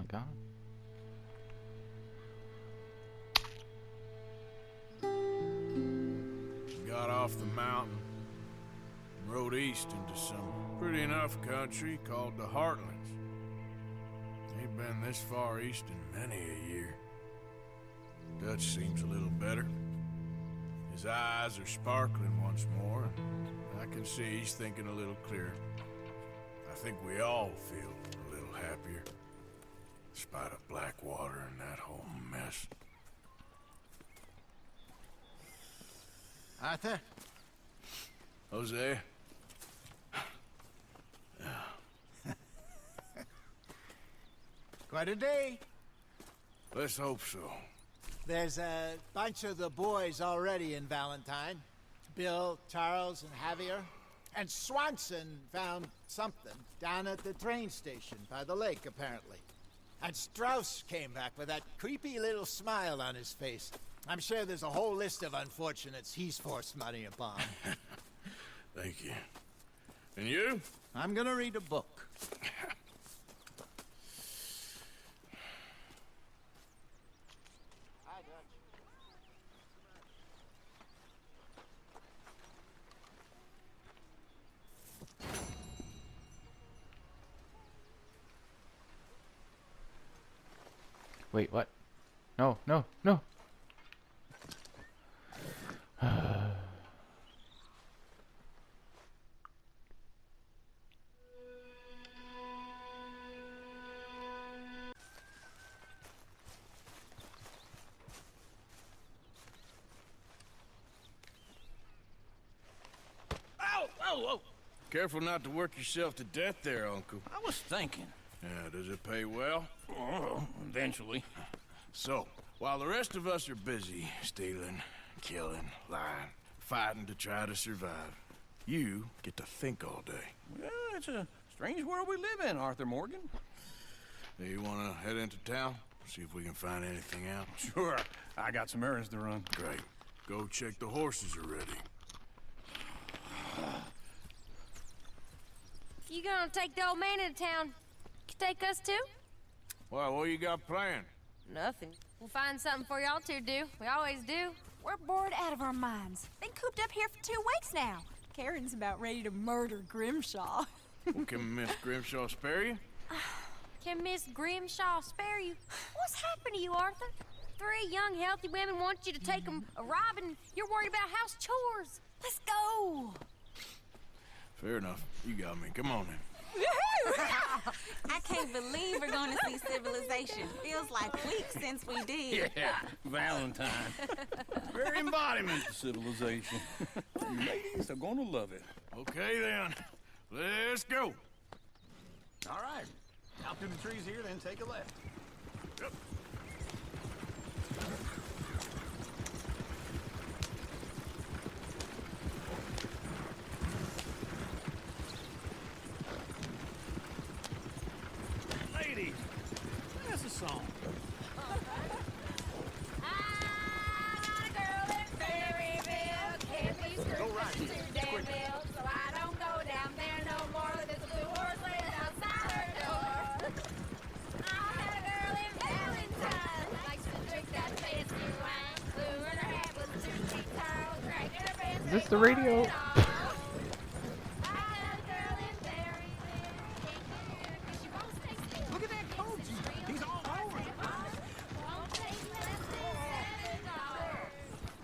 god. Got off the mountain and rode east into some pretty enough country called the Heartlands. Ain't been this far east in many a year. Dutch seems a little better. His eyes are sparkling once more, and I can see he's thinking a little clearer. I think we all feel a little happier, in spite of Blackwater and that whole mess. Arthur? Jose? Quite a day. Let's hope so. There's a bunch of the boys already in Valentine. Bill, Charles, and Javier. And Swanson found something down at the train station by the lake, apparently. And Strauss came back with that creepy little smile on his face. I'm sure there's a whole list of unfortunates he's forced money upon. Thank you. And you? I'm gonna read a book. Wait, what? No, no, no! Whoa! Careful not to work yourself to death there, Uncle. I was thinking. Yeah, does it pay well? Oh, eventually. So, while the rest of us are busy stealing, killing, lying, fighting to try to survive, you get to think all day. Well, it's a strange world we live in, Arthur Morgan. Do you want to head into town? See if we can find anything out? Sure. I got some errands to run. Great. Go check the horses are ready. You gonna take the old man into town? Take us too? Well, what you got planned? Nothing. We'll find something for y'all to do. We always do. We're bored out of our minds. Been cooped up here for 2 weeks now. Karen's about ready to murder Grimshaw. Well, can Miss Grimshaw spare you? Can Miss Grimshaw spare you? What's happened to you, Arthur? 3 young, healthy women want you to take them a robbing. You're worried about house chores. Let's go. Fair enough. You got me. Come on then. I can't believe we're going to see civilization. Feels like weeks since we did. Yeah, Valentine. Very embodiment of civilization. You ladies are going to love it. Okay then. Let's go. All right. Out through the trees here, then take a left. Yep. Ladies, that's a song. Is this the radio? Look at that coach. He's all over it.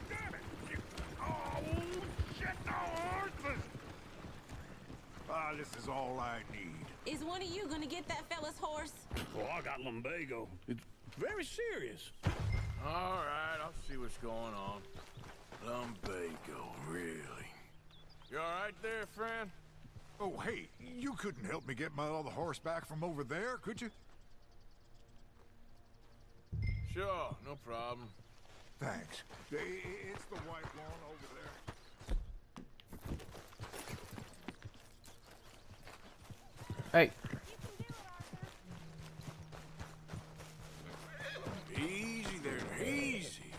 Damn it! Oh, shit, the horses! Ah, this is all I need. Is one of you going to get that fella's horse? Oh, I got lumbago. It's very serious. All right, I'll see what's going on. Lumbago, really? You all right there, friend? Oh, hey, you couldn't help me get my other horse back from over there, could you? Sure, no problem. Thanks. It's the white one over there. Hey. Easy there, easy.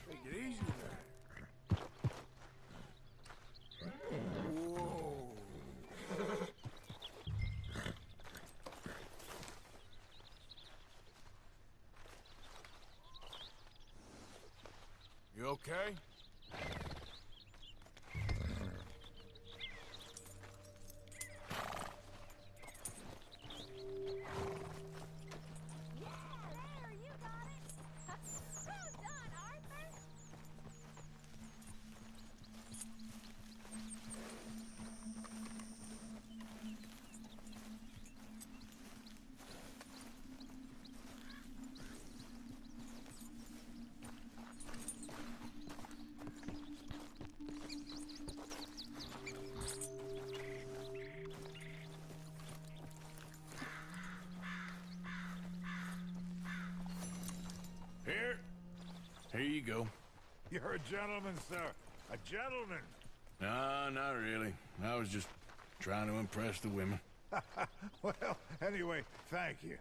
Take it easy there. Whoa. okay? There, you got it. Well done, Arthur. Here you go. You're a gentleman, sir. A gentleman. No, not really. I was just trying to impress the women. Well, anyway, thank you.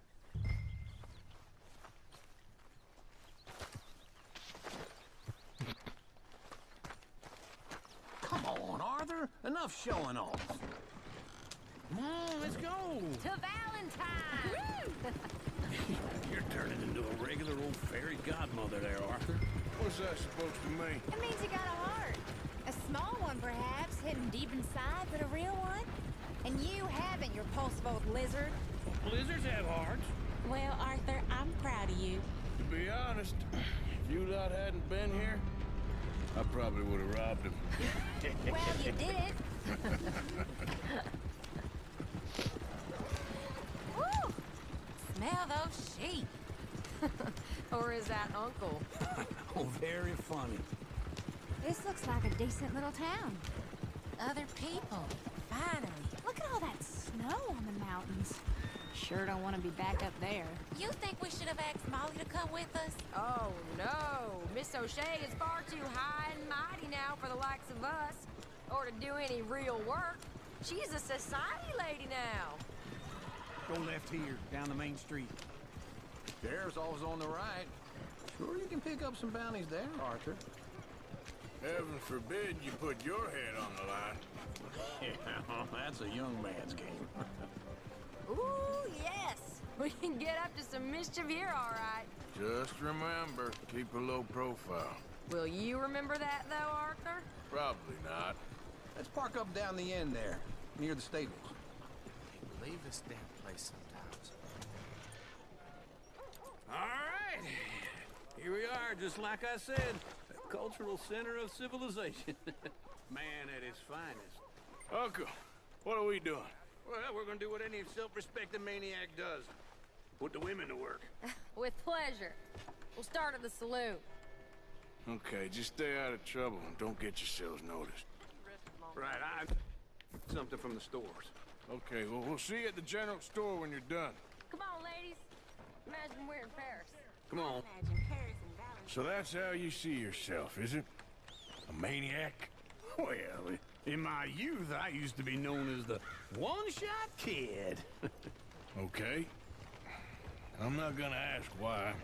Come on, Arthur. Enough showing off. Come on, let's go. To Valentine! You're turning into a regular old fairy godmother there, Arthur. What's that supposed to mean? It means you got a heart. A small one, perhaps, hidden deep inside, but a real one. And you haven't, you repulsive old lizard. Blizzards have hearts. Well, Arthur, I'm proud of you. To be honest, if you lot hadn't been here, I probably would have robbed him. Well, you did it. Woo! Smell those sheep. Or is that Uncle? Oh, very funny. This looks like a decent little town. Other people. Finally. Look at all that snow on the mountains. Sure don't want to be back up there. You think we should have asked Molly to come with us? Oh, no. Miss O'Shea is far too high and mighty now for the likes of us. Or to do any real work. She's a society lady now. Go left here, down the main street. There's always on the right. Sure you can pick up some bounties there, Arthur. Heaven forbid you put your head on the line. Yeah, that's a young man's game. Ooh, yes. We can get up to some mischief here, all right. Just remember, keep a low profile. Will you remember that, though, Arthur? Probably not. Let's park up down the end there, near the stables. Leave this damn place sometimes. All right. Here we are, just like I said. The cultural center of civilization. Man at his finest. Uncle, what are we doing? Well, we're gonna do what any self-respecting maniac does. Put the women to work. With pleasure. We'll start at the saloon. Okay, just stay out of trouble and don't get yourselves noticed. Right, something from the stores. Okay, well, we'll see you at the general store when you're done. Come on, ladies. Imagine we're in Paris. Come on. Imagine Paris and Valentine. So that's how you see yourself, is it? A maniac? Well, in my youth, I used to be known as the one-shot kid. Okay. I'm not gonna ask why.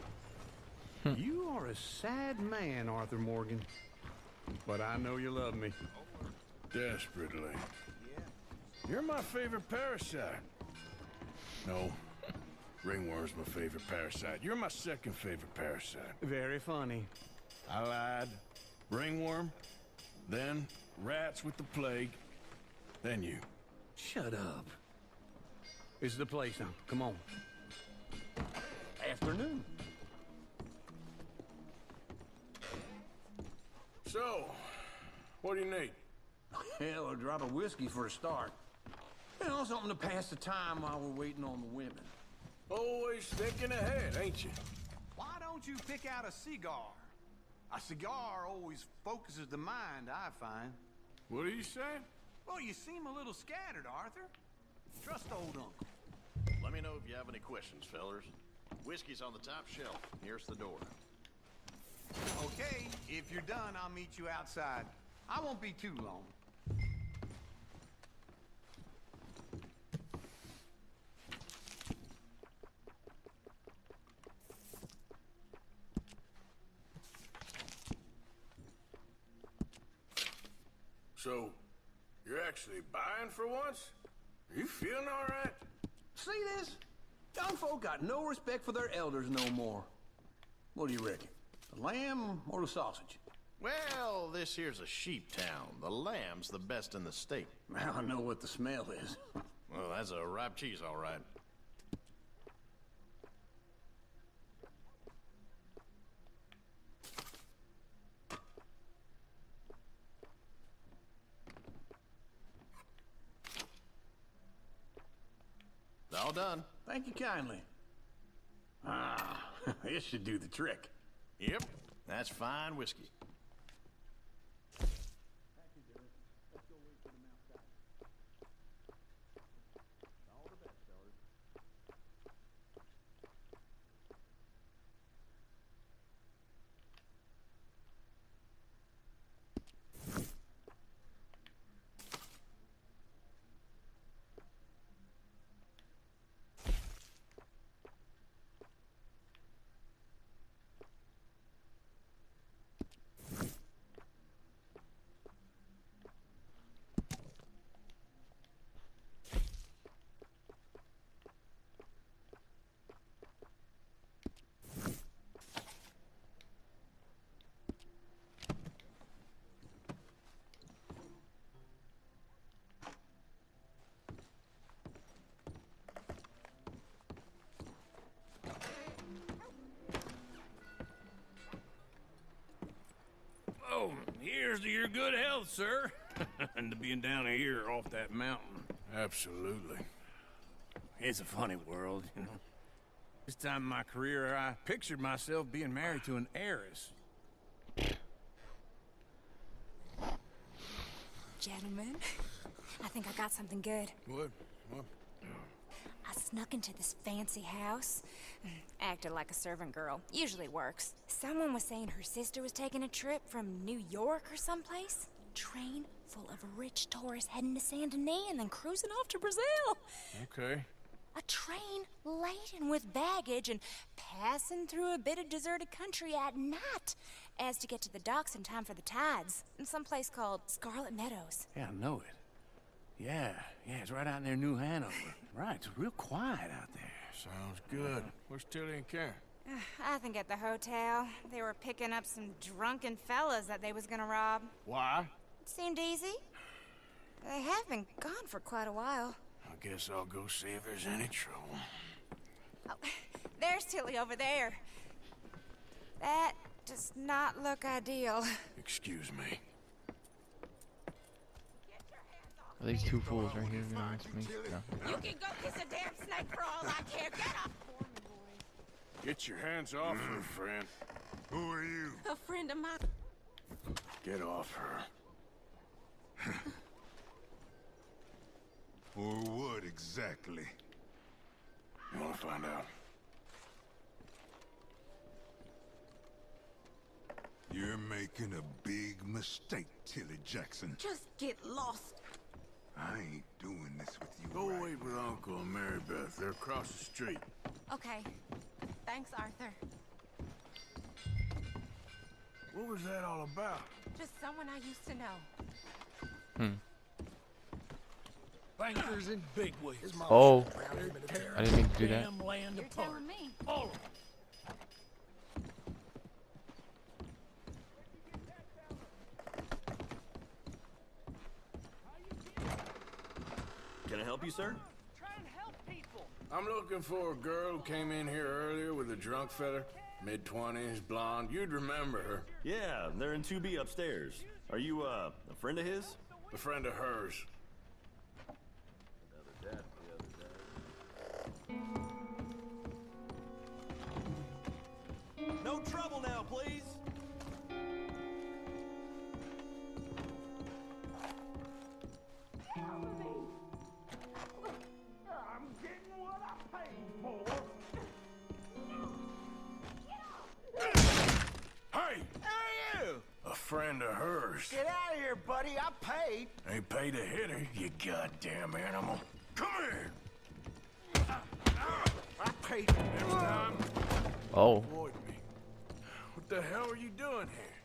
You are a sad man, Arthur Morgan. But I know you love me. Desperately. You're my favorite parasite. No. Ringworm's my favorite parasite. You're my second favorite parasite. Very funny. I lied. Ringworm, then rats with the plague, then you. Shut up. It's the place now. Come on. Afternoon. So, what do you need? Hell, a drop of whiskey for a start. You know, something to pass the time while we're waiting on the women. Always thinking ahead, ain't you? Why don't you pick out a cigar? A cigar always focuses the mind, I find. What are you saying? Well, you seem a little scattered, Arthur. Trust old Uncle. Let me know if you have any questions, fellers. Whiskey's on the top shelf, nearest the door. Okay, if you're done, I'll meet you outside. I won't be too long. So, you're actually buying for once? Are you feeling all right? See this? Young folk got no respect for their elders no more. What do you reckon? The lamb or the sausage? Well, this here's a sheep town. The lamb's the best in the state. Now I know what the smell is. Well, that's a ripe cheese, all right. It's all done. Thank you kindly. Ah, this should do the trick. Yep, that's fine whiskey. Oh, here's to your good health, sir. And to being down here off that mountain. Absolutely. It's a funny world, you know. This time in my career, I pictured myself being married to an heiress. Gentlemen, I think I got something good. What? I snuck into this fancy house. Acted like a servant girl. Usually works. Someone was saying her sister was taking a trip from New York or someplace. Train full of rich tourists heading to Saint Denis and then cruising off to Brazil. Okay. A train laden with baggage and passing through a bit of deserted country at night as to get to the docks in time for the tides in some place called Scarlet Meadows. Yeah, I know it. Yeah, it's right out near New Hanover. Right, it's real quiet out there. Sounds good. Where's Tilly and Karen? I think at the hotel. They were picking up some drunken fellas that they was gonna rob. Why? It seemed easy. They have been gone for quite a while. I guess I'll go see if there's any trouble. Oh, there's Tilly over there. That does not look ideal. Excuse me. Are these two fools right here gonna ask me? No. You can go kiss a damn snake for all I care. Get up! Get your hands off her, friend. Who are you? A friend of mine. Get off her. Or what exactly? You want to find out? You're making a big mistake, Tilly Jackson. Just get lost. I ain't doing this with you. Go right wait with Uncle and Mary Beth. They're across the street. Okay. Thanks, Arthur. What was that all about? Just someone I used to know. Bankers and bigwigs. Oh, I didn't mean to do that. Damn land You're apart. telling me. All of them. Can I help you, sir? I'm looking for a girl who came in here earlier with a drunk fella. Mid-20s, blonde. You'd remember her. Yeah, they're in 2B upstairs. Are you, a friend of his? A friend of hers. No trouble now, please. I'm getting what I paid for. Hey! Who are you? A friend of hers. Get out of here, buddy. I paid. Ain't paid to hit her, you goddamn animal. Come here! I paid. Next time, Oh, avoid me. What the hell are you doing here?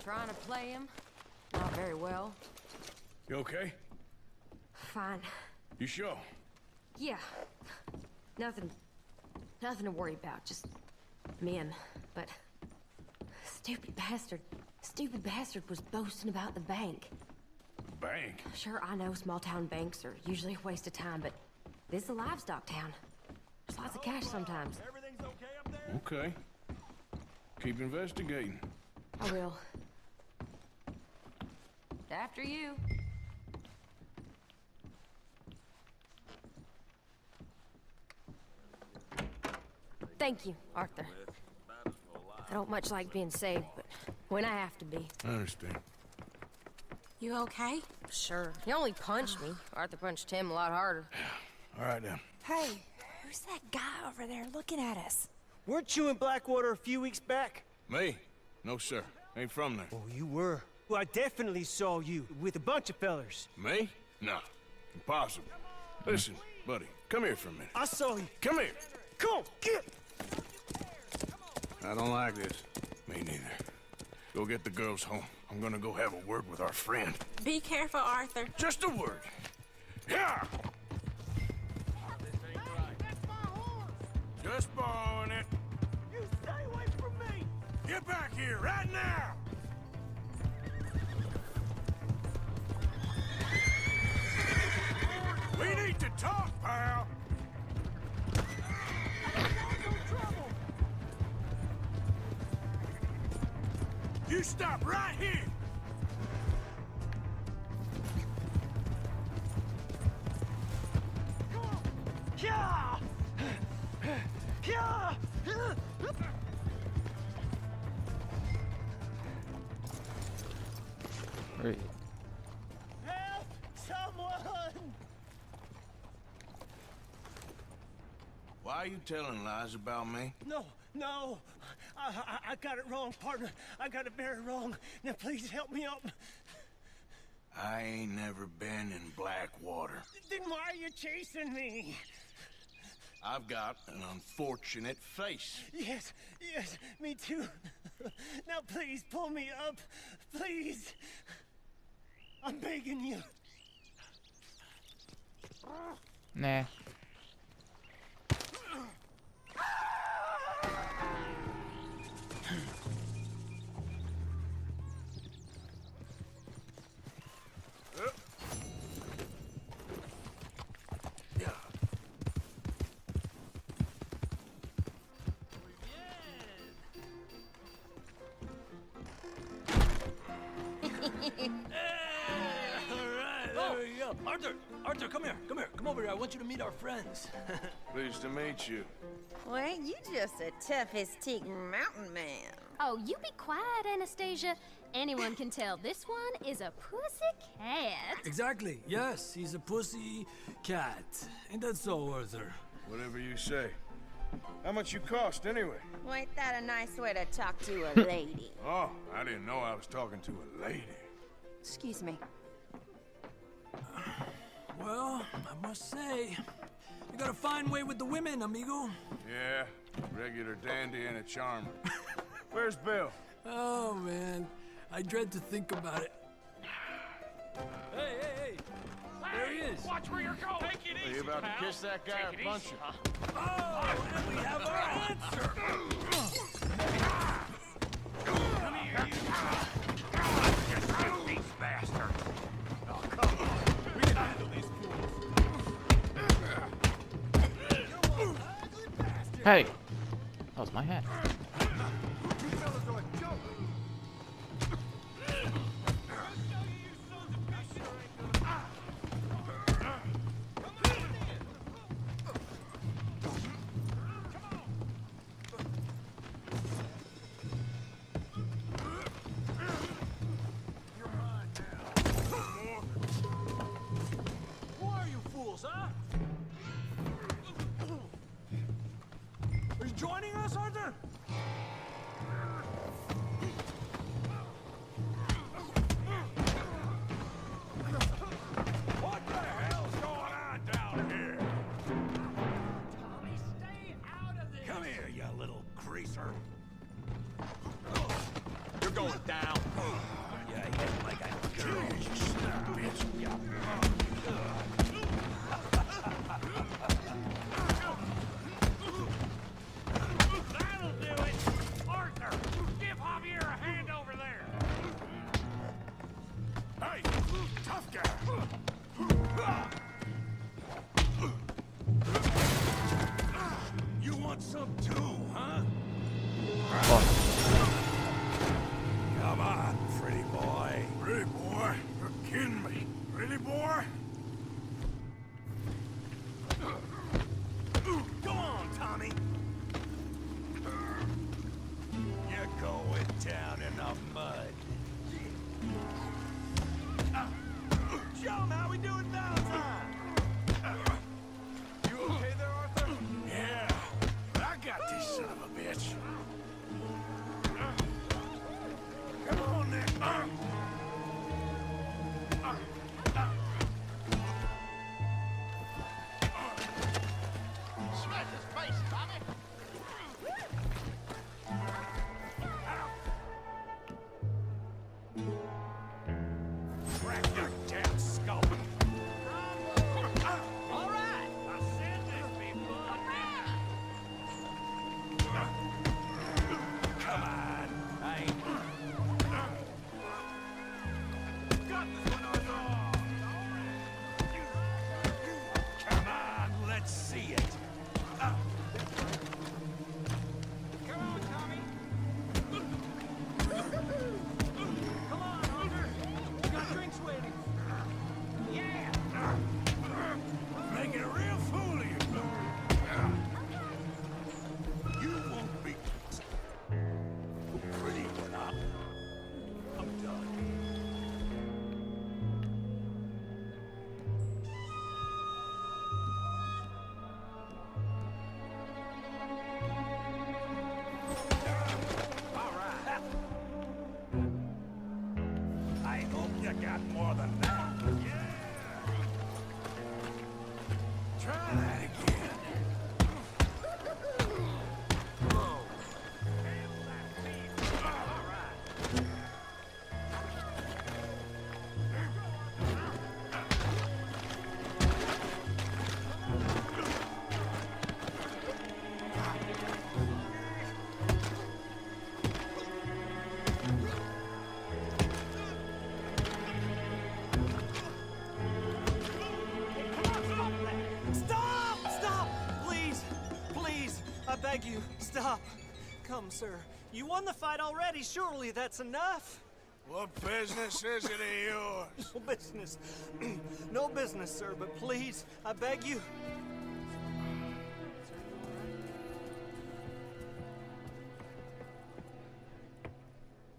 Trying to play him? Not very well. You okay? Fine. You sure? Yeah. Nothing to worry about. Just men. But stupid bastard stupid bastard was boasting about the bank. Bank? Sure, I know small-town banks are usually a waste of time, but this is a livestock town. There's lots of cash sometimes. Everything's okay up there? Okay. Keep investigating. I will. After you. Thank you, Arthur. I don't much like being saved, but when I have to be. I understand. You okay? Sure. He only punched me. Arthur punched him a lot harder. All right, then. Hey, who's that guy over there looking at us? Weren't you in Blackwater a few weeks back? Me? No, sir. Ain't from there. Oh, you were. Well, I definitely saw you with a bunch of fellers. Me? No. Impossible. Listen, buddy, come here for a minute. I saw you. Come here. Come on, get! I don't like this. Me neither. Go get the girls home. I'm gonna go have a word with our friend. Be careful, Arthur. Just a word. Yeah! Just borrowing it. You stay away from me! Get back here right now! We need to talk, pal! You stop right here! Yeah! Yeah! Wait. Help! Someone! Why are you telling lies about me? No, no. I got it wrong, partner. I got it very wrong. Now please help me up. I ain't never been in Blackwater. Then why are you chasing me? I've got an unfortunate face. Yes, yes, me too. Now please pull me up. Please. I'm begging you. Nah. Arthur, come here. Come over here. I want you to meet our friends. Pleased to meet you. Well, ain't you just the toughest teak mountain man? Oh, you be quiet, Anastasia. Anyone can tell this one is a pussy cat. Exactly. Yes, he's a pussy cat. Ain't that so, Arthur? Whatever you say. How much you cost, anyway? Well, ain't that a nice way to talk to a lady? Oh, I didn't know I was talking to a lady. Excuse me. Well, I must say, you got a fine way with the women, amigo. Yeah, regular dandy and a charmer. Where's Bill? Oh, man. I dread to think about it. Hey! There he is. Watch where you're going. Take it Are you about to kiss that guy or punch him? Oh, and we have our answer. Come here, you filthy bastard. Oh, come on. We can handle these fools. Hey! That was my hat. You fellas are a joke. Who are you fools, huh? Are you joining us, Arthur? Go on, Tommy. You're going down in the mud. Show 'em how we do it, Valentine. You okay there, Arthur? Yeah, I got this son of a bitch. Come on, Nick. Smash his face, Tommy! Crack your damn skull. All right. I said this before. Come on. I ain't... Got this one, Arthur. Come on, let's see it. Come on, Tommy. Come on, Arthur. We got drinks waiting. Yeah. Making a real fool of you. You won't be pretty when I'm done. All right. I hope you got more than that. Try that again. Stop! Stop! Please! Please! I beg you, stop. Come, sir. You won the fight already. Surely that's enough. What business is it of yours? No business. No business, sir, but please, I beg you.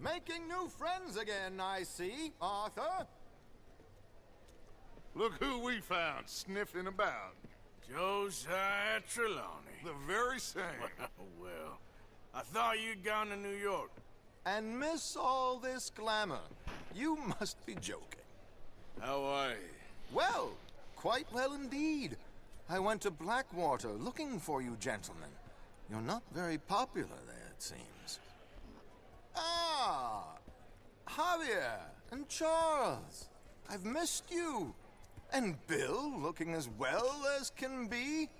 Making new friends again, I see, Arthur. Look who we found sniffing about. Josiah Trelawney. The very same. Well, I thought you'd gone to New York. And miss all this glamour. You must be joking. How are you? Well, quite well indeed. I went to Blackwater looking for you gentlemen. You're not very popular there, it seems. Ah! Javier and Charles. I've missed you. And Bill looking as well as can be.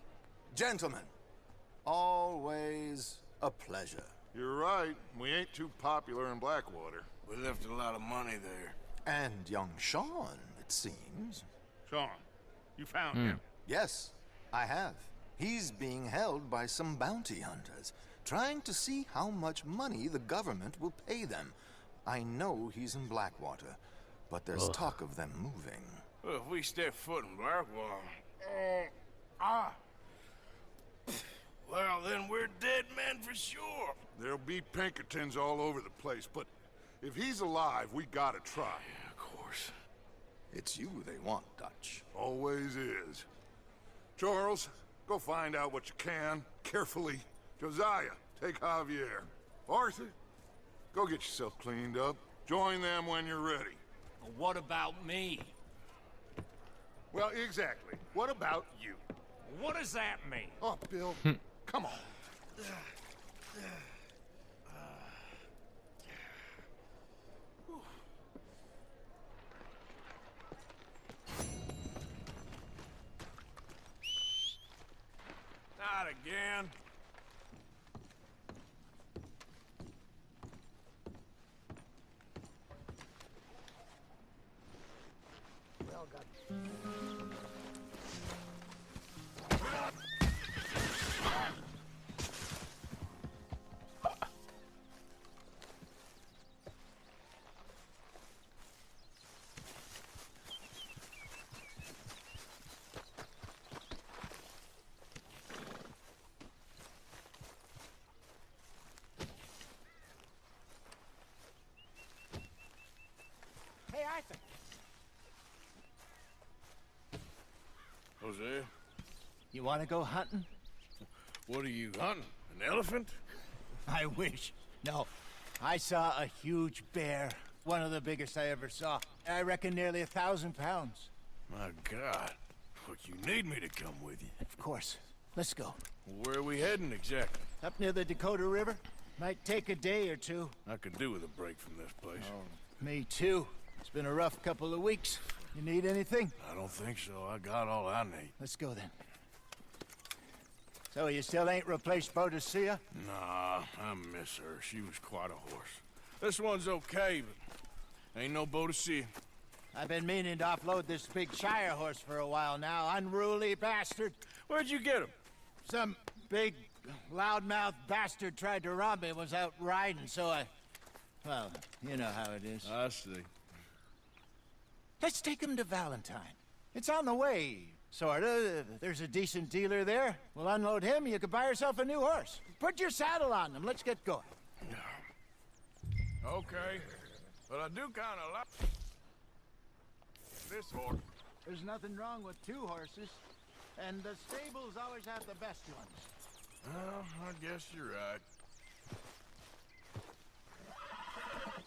Gentlemen, always a pleasure. You're right. We ain't too popular in Blackwater. We left a lot of money there. And young Sean, it seems. Sean, you found him. Yes, I have. He's being held by some bounty hunters, trying to see how much money the government will pay them. I know he's in Blackwater, but there's talk of them moving. Well, if we step foot in Blackwater... Well, then we're dead men for sure. There'll be Pinkertons all over the place, but if he's alive, we gotta try. Yeah, of course. It's you they want, Dutch. Always is. Charles, go find out what you can, carefully. Josiah, take Javier. Arthur, go get yourself cleaned up. Join them when you're ready. What about me? Well, exactly. What about you? What does that mean? Oh, Bill, come on. Not again. Well, God. Hosea, You want to go hunting? what are you hunting? An elephant? I wish. No. I saw a huge bear. One of the biggest I ever saw. I reckon nearly 1,000 pounds. My God. Look, you need me to come with you. Of course. Let's go. Where are we heading exactly? Up near the Dakota River. Might take a day or two. I could do with a break from this place. Me too. It's been a rough couple of weeks. You need anything? I don't think so. I got all I need. Let's go then. So you still ain't replaced Boadicea? Nah, I miss her. She was quite a horse. This one's okay, but ain't no Boadicea. I've been meaning to offload this big Shire horse for a while now. Unruly bastard. Where'd you get him? Some big, loudmouth bastard tried to rob me. Was out riding, so I... Well, you know how it is. I see. Let's take him to Valentine. It's on the way, sorta. There's a decent dealer there. We'll unload him, you can buy yourself a new horse. Put your saddle on him, let's get going. Okay, but I do kind of like this horse. There's nothing wrong with two horses, and the stables always have the best ones. Well, I guess you're right.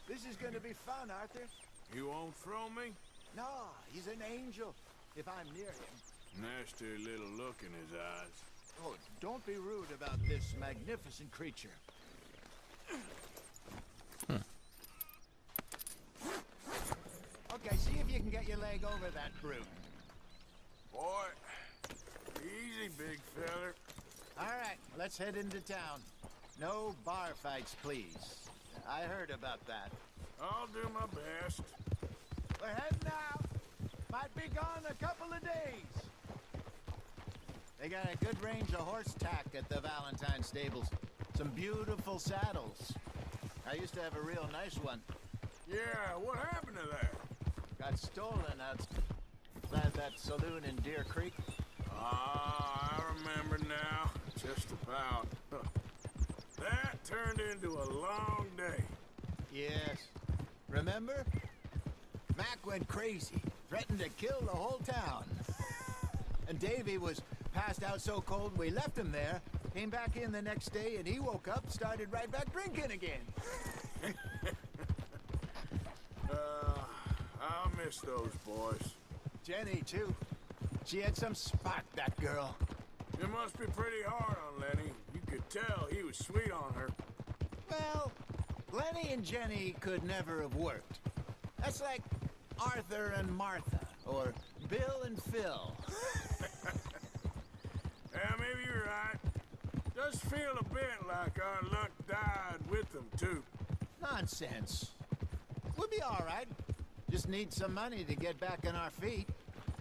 This is gonna be fun, Arthur. You won't throw me? No, he's an angel, if I'm near him. Nasty little look in his eyes. Oh, don't be rude about this magnificent creature. Okay, see if you can get your leg over that brute. Boy, easy, big feller. All right, let's head into town. No bar fights, please. I heard about that. I'll do my best. We're heading out. Might be gone a couple of days. They got a good range of horse tack at the Valentine stables. Some beautiful saddles. I used to have a real nice one. Yeah, what happened to that? Got stolen out that saloon in Deer Creek. Ah, I remember now. Just about. That turned into a long day. Yes. Remember? Mac went crazy, threatened to kill the whole town. And Davy was passed out so cold we left him there, came back in the next day, and he woke up, started right back drinking again. I'll miss those boys. Jenny, too. She had some spark, that girl. It must be pretty hard on Lenny. You could tell he was sweet on her. Well, Lenny and Jenny could never have worked. That's like Arthur and Martha, or Bill and Phil. Yeah, maybe you're right. Does feel a bit like our luck died with them, too. Nonsense. We'll be all right. Just need some money to get back on our feet.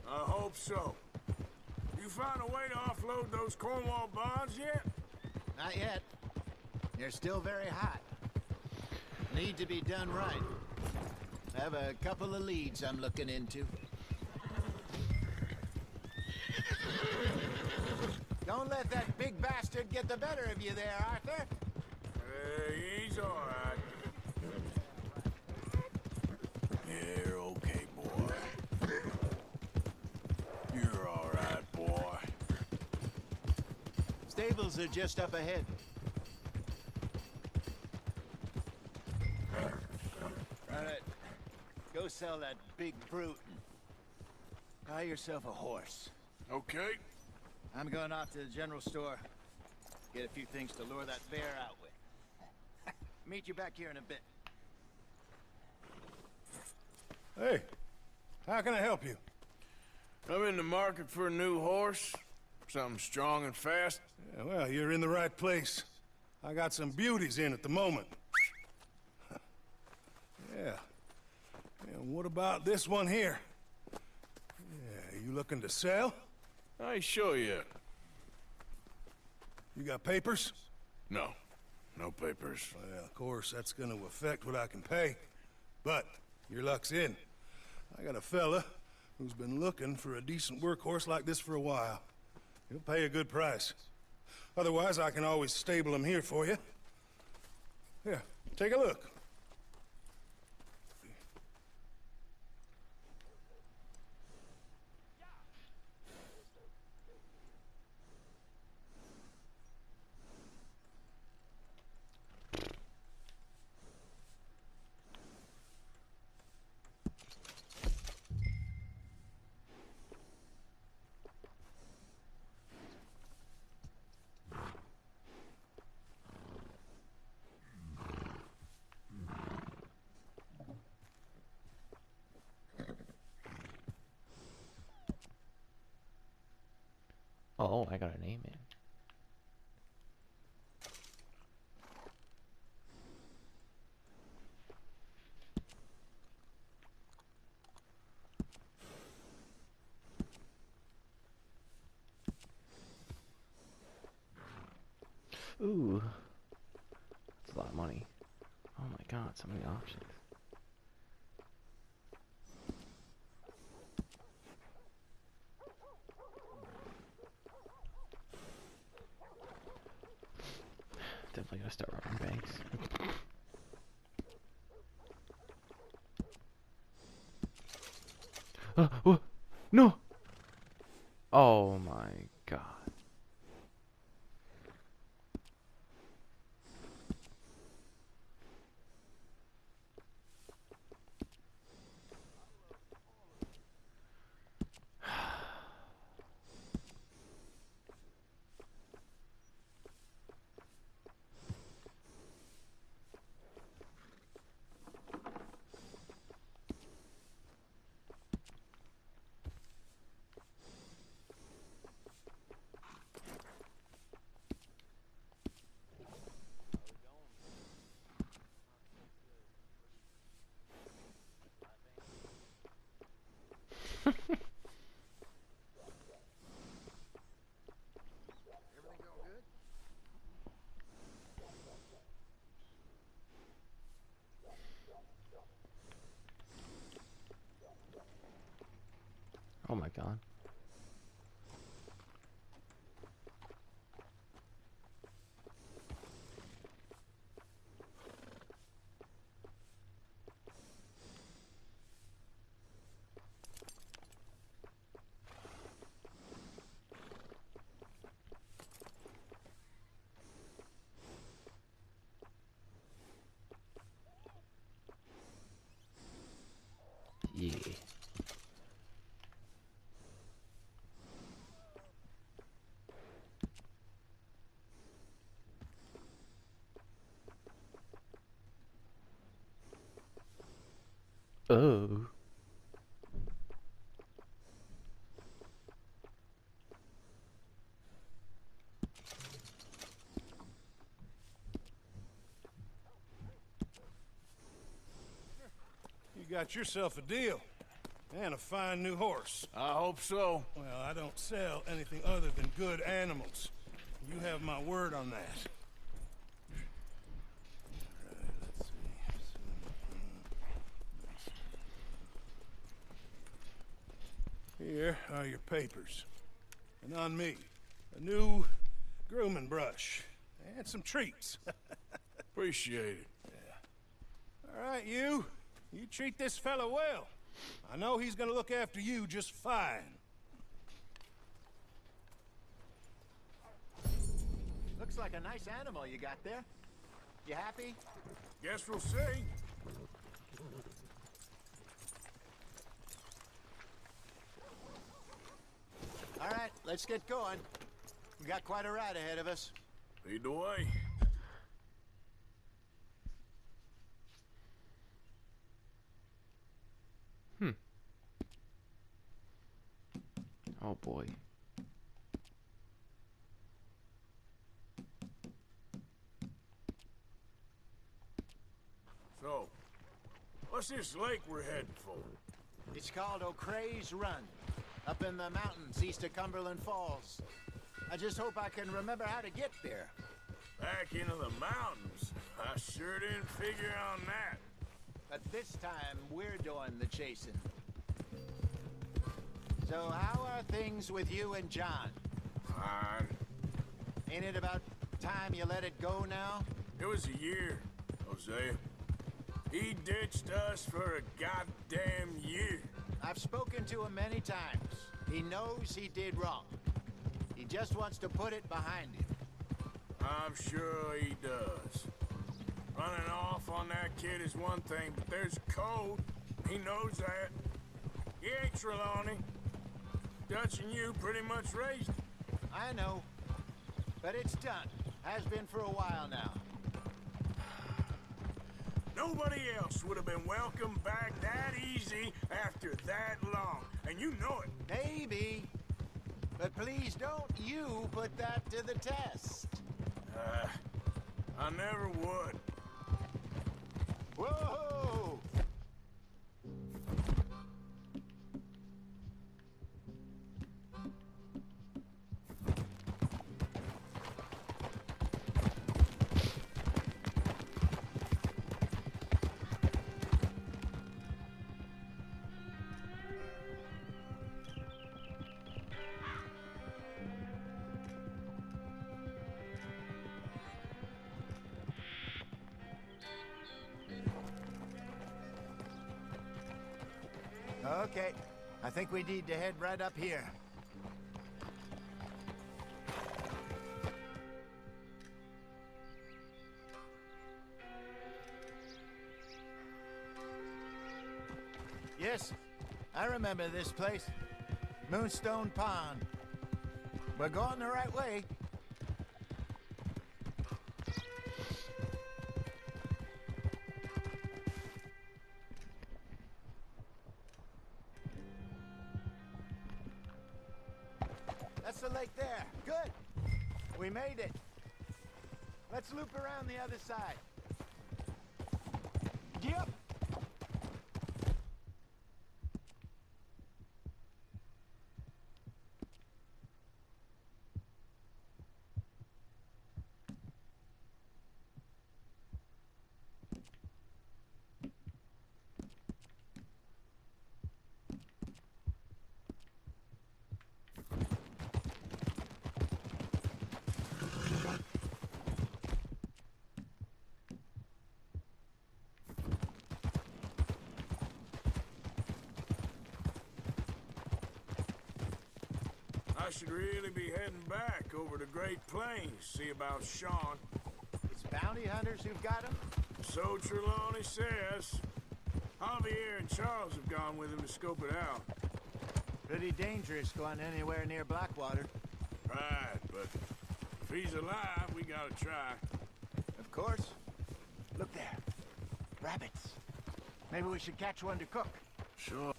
I hope so. You found a way to offload those Cornwall bonds yet? Not yet. They're still very hot. Need to be done right. I have a couple of leads I'm looking into. Don't let that big bastard get the better of you there, Arthur. He's all right. You're okay, boy. You're all right, boy. Stables are just up ahead. All right. Go sell that big brute and buy yourself a horse. Okay. I'm going off to the general store. Get a few things to lure that bear out with. Meet you back here in a bit. Hey, how can I help you? I'm in the market for a new horse. Something strong and fast. Yeah, well, you're in the right place. I got some beauties in at the moment. Yeah. And what about this one here? Yeah, you looking to sell? I ain't sure yet. You got papers? No. No papers. Well, of course, that's gonna affect what I can pay. But your luck's in. I got a fella who's been looking for a decent workhorse like this for a while. He'll pay a good price. Otherwise, I can always stable him here for you. Here, take a look. Oh, I got a name in. Ooh, that's a lot of money. Oh my god, so many options. Definitely gotta start robbing banks. What? No! Oh my god. Oh my god. Yeah. Oh. You got yourself a deal. And a fine new horse. I hope so. Well, I don't sell anything other than good animals. You have my word on that. Let's see. Here are your papers. And on me, a new grooming brush. And some treats. Appreciate it. Yeah. All right, you. You treat this fella well. I know he's gonna look after you just fine. Looks like a nice animal you got there. You happy? Guess we'll see. All right, let's get going. We got quite a ride ahead of us. Lead the way. Oh boy. So, what's this lake we're heading for? It's called O'Creagh's Run, up in the mountains east of Cumberland Falls. I just hope I can remember how to get there. Back into the mountains? I sure didn't figure on that. But this time, we're doing the chasing. So how are things with you and John? Fine. Ain't it about time you let it go now? It was a year, Hosea. He ditched us for a goddamn year. I've spoken to him many times. He knows he did wrong. He just wants to put it behind him. I'm sure he does. Running off on that kid is one thing, but there's code. He knows that. He ain't Trelawney. Dutch and you pretty much raised him. I know. But it's done. Has been for a while now. Nobody else would have been welcomed back that easy after that long. And you know it. Maybe. But please don't you put that to the test. I never would. Whoa! Okay, I think we need to head right up here. Yes, I remember this place. Moonstone Pond. We're going the right way. That's the lake there. Good. We made it. Let's loop around the other side. Yep. I should really be heading back over to Great Plains, see about Sean. It's bounty hunters who've got him? So Trelawney says. Javier and Charles have gone with him to scope it out. Pretty dangerous going anywhere near Blackwater. Right, but if he's alive, we gotta try. Of course. Look there. Rabbits. Maybe we should catch one to cook. Sure.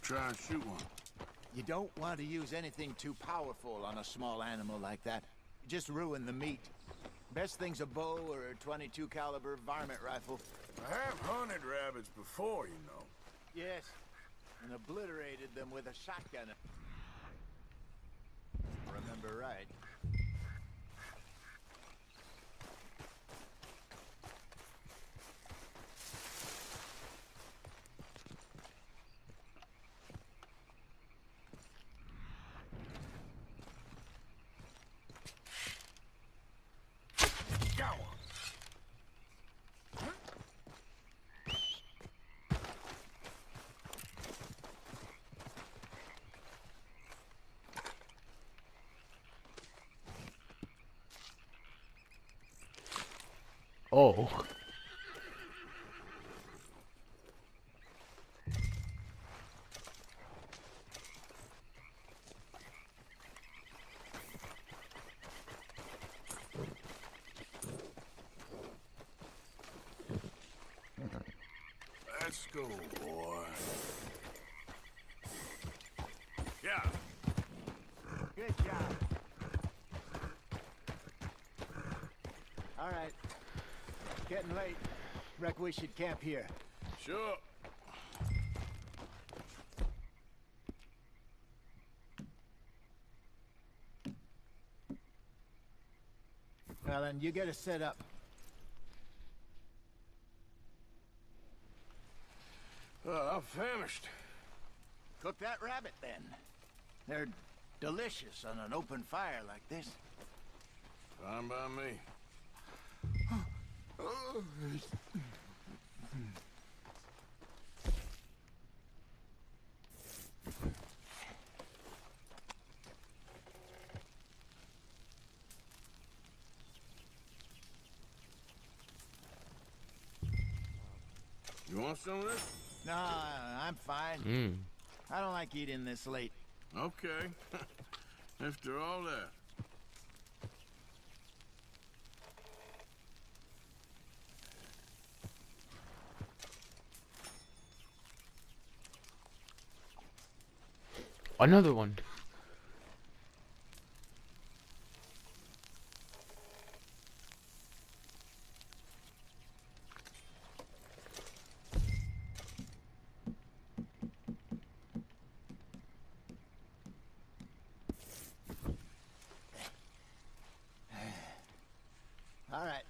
Try and shoot one. You don't want to use anything too powerful on a small animal like that. Just ruin the meat. Best thing's a bow or a .22 caliber varmint rifle. I have hunted rabbits before, you know. Yes, and obliterated them with a shotgun. Remember right. Oh. Let's go, boy. Yeah. Good job. All right. Getting late. Reckon we should camp here. Sure. Well, then you get us set up. I'm famished. Cook that rabbit, then. They're delicious on an open fire like this. Fine by me. You want some of this? No, I'm fine. Mm. I don't like eating this late. Okay. After all that. Another one. All right.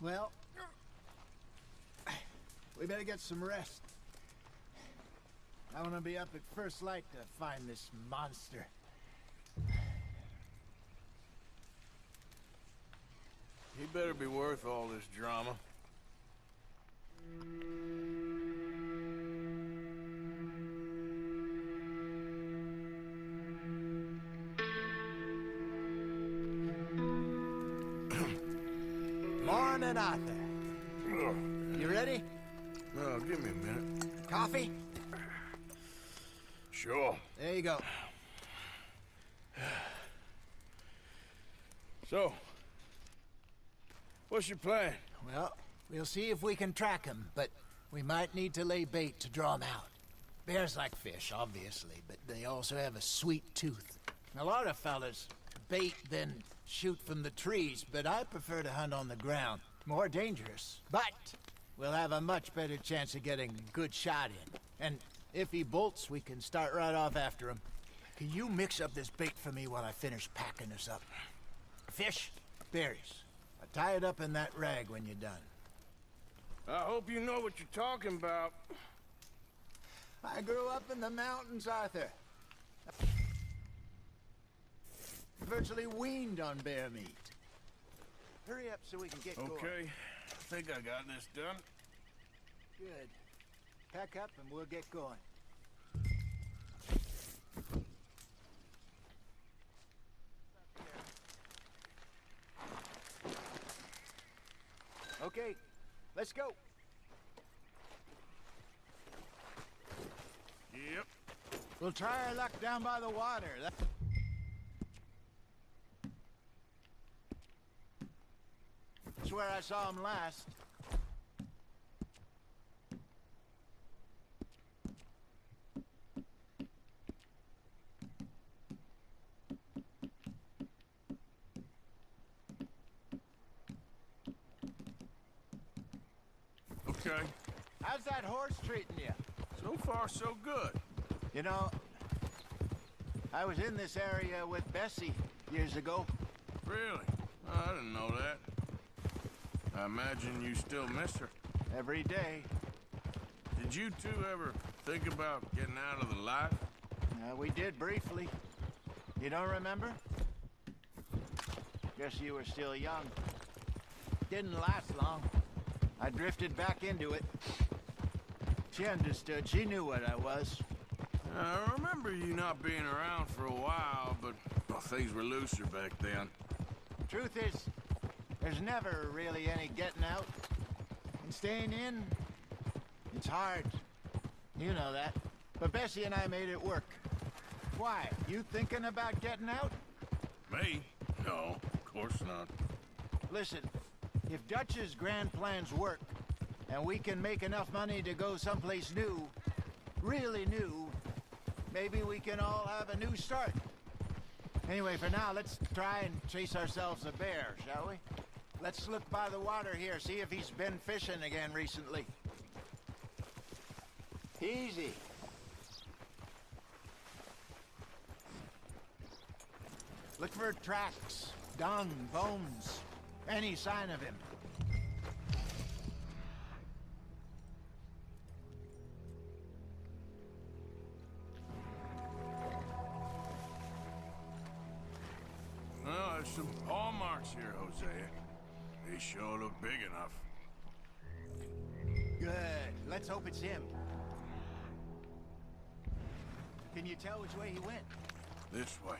Well, we better get some rest. I want to be up at first light to find this monster. He better be worth all this drama. Morning, Arthur. You ready? No, give me a minute. Coffee? Sure. There you go. So, what's your plan? Well, we'll see if we can track him, but we might need to lay bait to draw him out. Bears like fish, obviously, but they also have a sweet tooth. A lot of fellas bait, then shoot from the trees, but I prefer to hunt on the ground. More dangerous. But we'll have a much better chance of getting a good shot in. And if he bolts, we can start right off after him. Can you mix up this bait for me while I finish packing this up? Fish, berries. I'll tie it up in that rag when you're done. I hope you know what you're talking about. I grew up in the mountains, Arthur. Virtually weaned on bear meat. Hurry up so we can get going. Okay, I think I got this done. Good. Pack up and we'll get going. Okay, let's go. Yep. We'll try our luck down by the water. That's where I saw him last. Okay. How's that horse treating you? So far, so good. You know, I was in this area with Bessie years ago. Really? I didn't know that. I imagine you still miss her. Every day. Did you two ever think about getting out of the life? We did briefly. You don't remember? Guess you were still young. Didn't last long. I drifted back into it. She understood. She knew what I was. I remember you not being around for a while, but well, things were looser back then. Truth is, there's never really any getting out. And staying in, it's hard. You know that. But Bessie and I made it work. Why? You thinking about getting out? Me? No, of course not. Listen, if Dutch's grand plans work, and we can make enough money to go someplace new, really new, maybe we can all have a new start. Anyway, for now, let's try and chase ourselves a bear, shall we? Let's look by the water here, see if he's been fishing again recently. Easy. Look for tracks, dung, bones, any sign of him. Well, there's some paw marks here, Hosea. They sure look big enough. Good. Let's hope it's him. Can you tell which way he went? This way.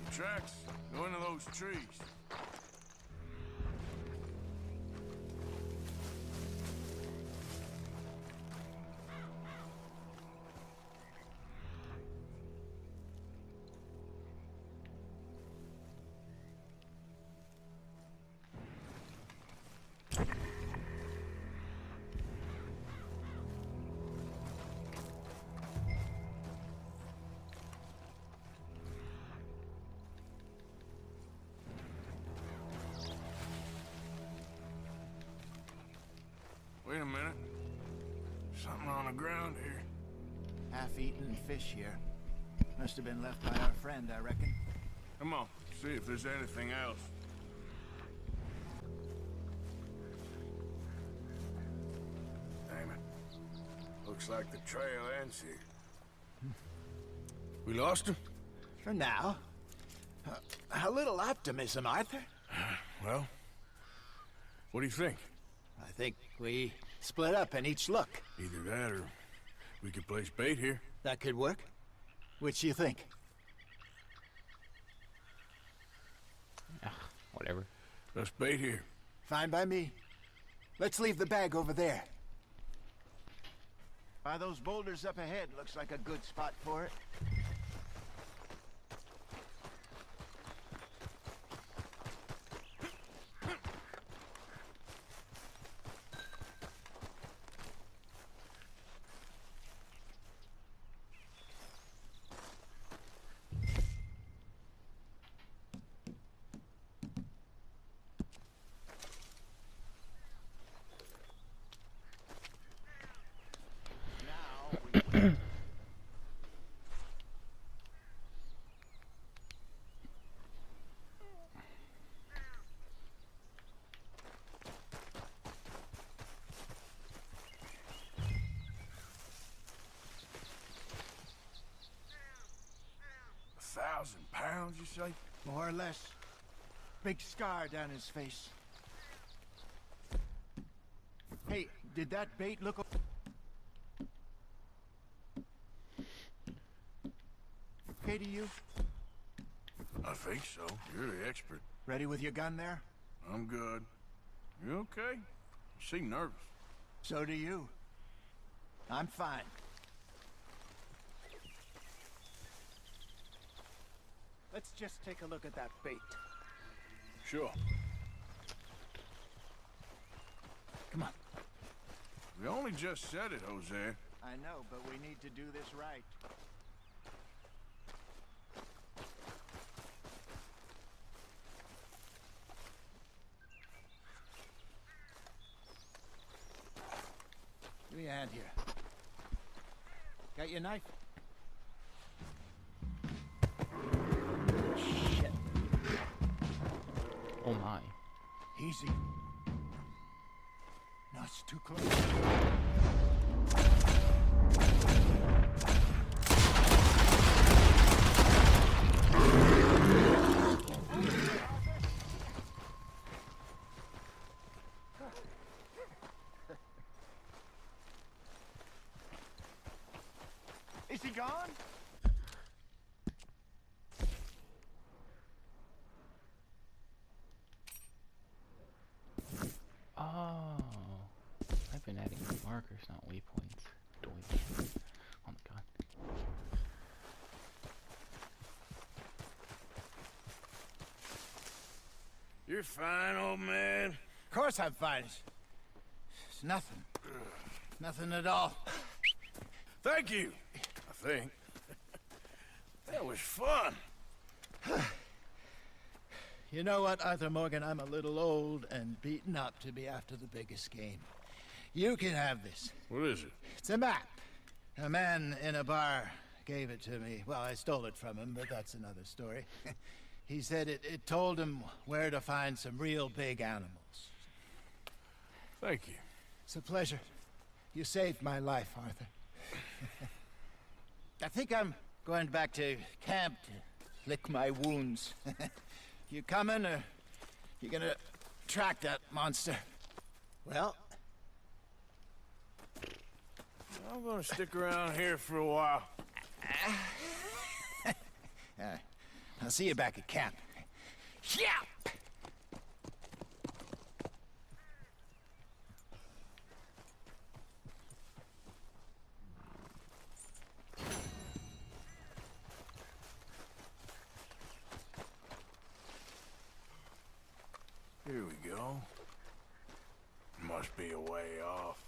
The tracks go into those trees. a minute. Something on the ground here. Half-eaten fish here. Must have been left by our friend, I reckon. Come on, see if there's anything else. Damn it. Looks like the trail ends here. We lost him? For now. A little optimism, Arthur. Well, what do you think? I think we split up and each look. Either that or we could place bait here. That could work. Which do you think? Whatever. Let's bait here. Fine by me. Let's leave the bag over there. By those boulders up ahead, looks like a good spot for it. £1,000, you say? More or less. Big scar down his face. Hey, did that bait look okay to you? I think so. You're the expert. Ready with your gun there? I'm good. You okay? You seem nervous. So do you. I'm fine. Let's just take a look at that bait. Sure. Come on. We only just said it, Jose. I know, but we need to do this right. Give me a hand here. Got your knife? Shit. Oh my. Easy. No, it's too close. Is he gone? Oh, I've been adding markers, not waypoints. Doink. Oh my god. You're fine, old man. Of course I'm fine. It's nothing. Nothing at all. Thank you, I think. That was fun. You know what, Arthur Morgan? I'm a little old and beaten up to be after the biggest game. You can have this. What is it? It's a map. A man in a bar gave it to me. Well, I stole it from him, but that's another story. He said it told him where to find some real big animals. Thank you. It's a pleasure. You saved my life, Arthur. I think I'm going back to camp to lick my wounds. You coming, or you gonna track that monster? Well, I'm gonna stick around here for a while. I'll see you back at camp. Yeah! Here we go. Must be a way off.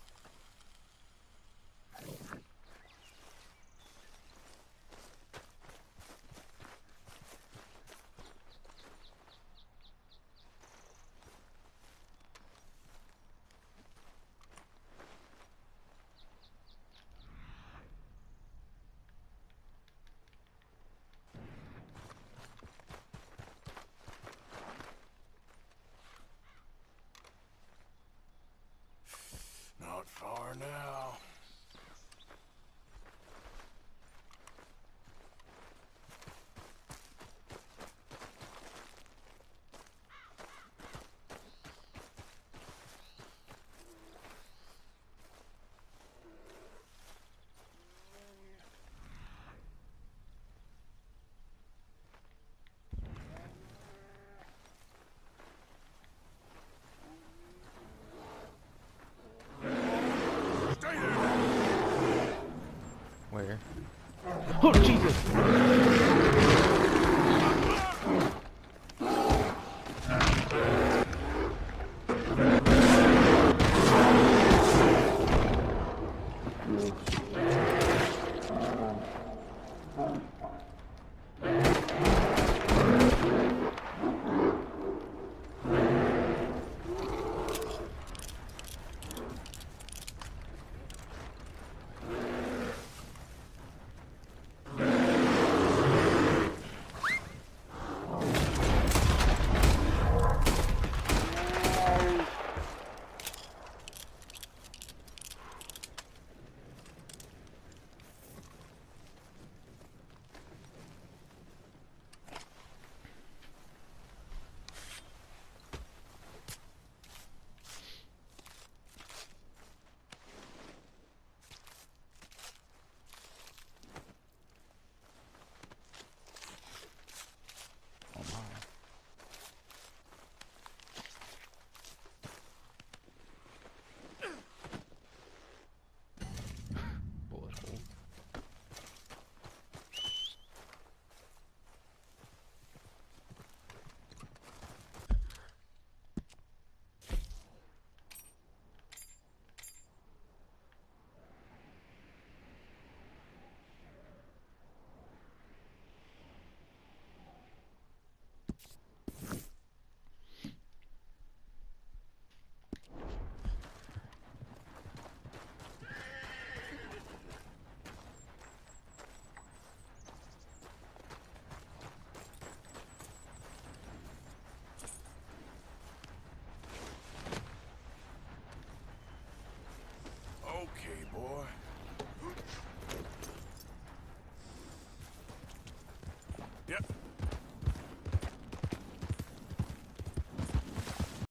Oh, Jesus!